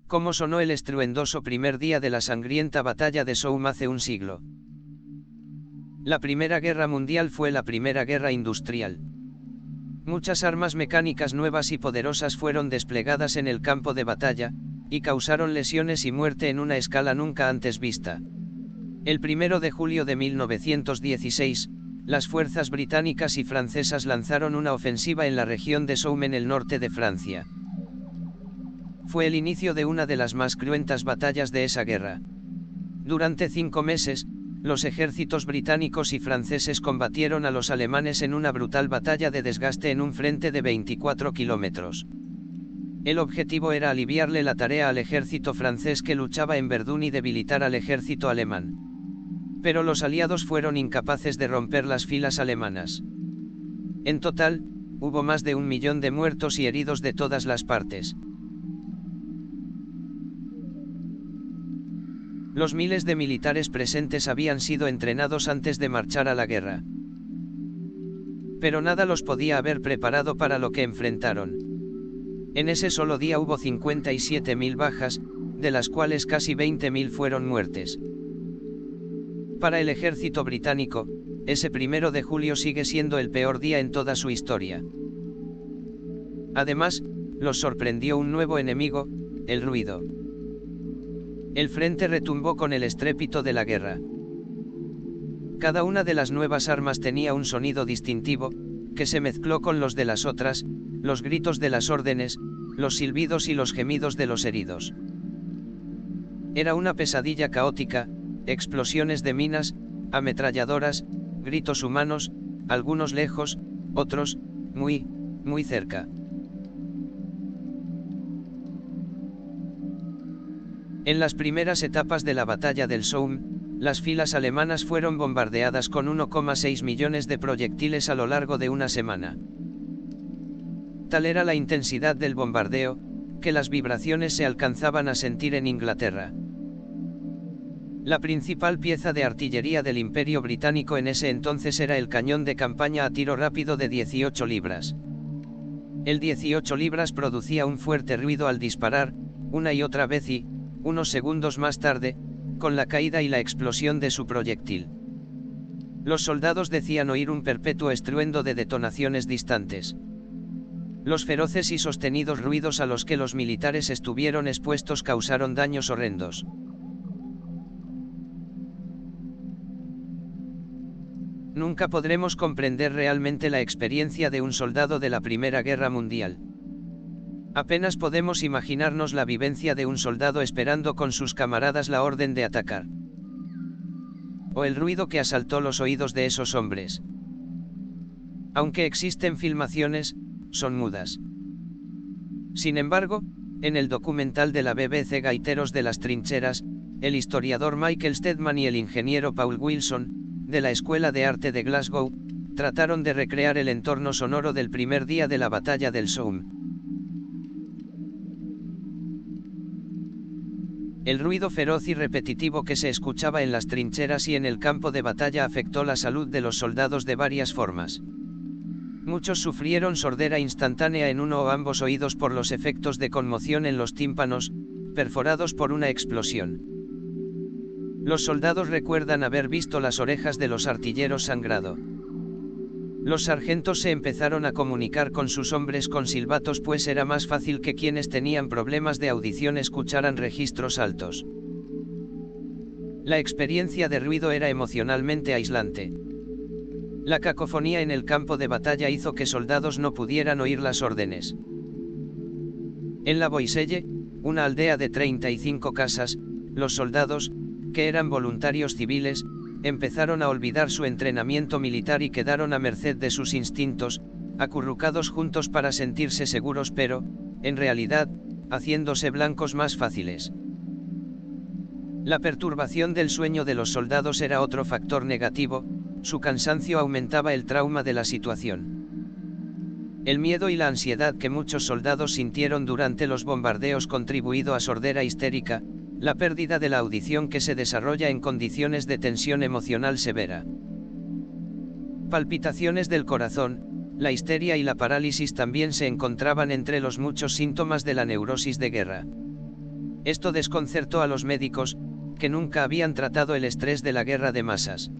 cómo sonó el estruendoso primer día de la sangrienta batalla de Somme hace un siglo. La Primera Guerra Mundial fue la primera guerra industrial. Muchas armas mecánicas nuevas y poderosas fueron desplegadas en el campo de batalla, y causaron lesiones y muerte en una escala nunca antes vista. El 1 de julio de 1916, las fuerzas británicas y francesas lanzaron una ofensiva en la región de Somme en el norte de Francia. Fue el inicio de una de las más cruentas batallas de esa guerra. Durante 5 meses, los ejércitos británicos y franceses combatieron a los alemanes en una brutal batalla de desgaste en un frente de 24 kilómetros. El objetivo era aliviarle la tarea al ejército francés que luchaba en Verdún y debilitar al ejército alemán. Pero los aliados fueron incapaces de romper las filas alemanas. En total, hubo más de 1 millón de muertos y heridos de todas las partes. Los miles de militares presentes habían sido entrenados antes de marchar a la guerra. Pero nada los podía haber preparado para lo que enfrentaron. En ese solo día hubo 57.000 bajas, de las cuales casi 20.000 fueron muertes. Para el ejército británico, ese 1 de julio sigue siendo el peor día en toda su historia. Además, los sorprendió un nuevo enemigo, el ruido. El frente retumbó con el estrépito de la guerra. Cada una de las nuevas armas tenía un sonido distintivo, que se mezcló con los de las otras, los gritos de las órdenes, los silbidos y los gemidos de los heridos. Era una pesadilla caótica, explosiones de minas, ametralladoras, gritos humanos, algunos lejos, otros, muy, muy cerca. En las primeras etapas de la batalla del Somme, las filas alemanas fueron bombardeadas con 1,6 millones de proyectiles a lo largo de una semana. Tal era la intensidad del bombardeo, que las vibraciones se alcanzaban a sentir en Inglaterra. La principal pieza de artillería del Imperio Británico en ese entonces era el cañón de campaña a tiro rápido de 18 libras. El 18 libras producía un fuerte ruido al disparar, una y otra vez y, unos segundos más tarde, con la caída y la explosión de su proyectil. Los soldados decían oír un perpetuo estruendo de detonaciones distantes. Los feroces y sostenidos ruidos a los que los militares estuvieron expuestos causaron daños horrendos. Nunca podremos comprender realmente la experiencia de un soldado de la Primera Guerra Mundial. Apenas podemos imaginarnos la vivencia de un soldado esperando con sus camaradas la orden de atacar. O el ruido que asaltó los oídos de esos hombres. Aunque existen filmaciones, son mudas. Sin embargo, en el documental de la BBC Gaiteros de las Trincheras, el historiador Michael Steadman y el ingeniero Paul Wilson, de la Escuela de Arte de Glasgow, trataron de recrear el entorno sonoro del primer día de la batalla del Somme. El ruido feroz y repetitivo que se escuchaba en las trincheras y en el campo de batalla afectó la salud de los soldados de varias formas. Muchos sufrieron sordera instantánea en uno o ambos oídos por los efectos de conmoción en los tímpanos, perforados por una explosión. Los soldados recuerdan haber visto las orejas de los artilleros sangrado. Los sargentos se empezaron a comunicar con sus hombres con silbatos, pues era más fácil que quienes tenían problemas de audición escucharan registros altos. La experiencia de ruido era emocionalmente aislante. La cacofonía en el campo de batalla hizo que soldados no pudieran oír las órdenes. En la Boiselle, una aldea de 35 casas, los soldados, que eran voluntarios civiles, empezaron a olvidar su entrenamiento militar y quedaron a merced de sus instintos, acurrucados juntos para sentirse seguros, pero, en realidad, haciéndose blancos más fáciles. La perturbación del sueño de los soldados era otro factor negativo, su cansancio aumentaba el trauma de la situación. El miedo y la ansiedad que muchos soldados sintieron durante los bombardeos contribuyó a sordera histérica, la pérdida de la audición que se desarrolla en condiciones de tensión emocional severa. Palpitaciones del corazón, la histeria y la parálisis también se encontraban entre los muchos síntomas de la neurosis de guerra. Esto desconcertó a los médicos, que nunca habían tratado el estrés de la guerra de masas.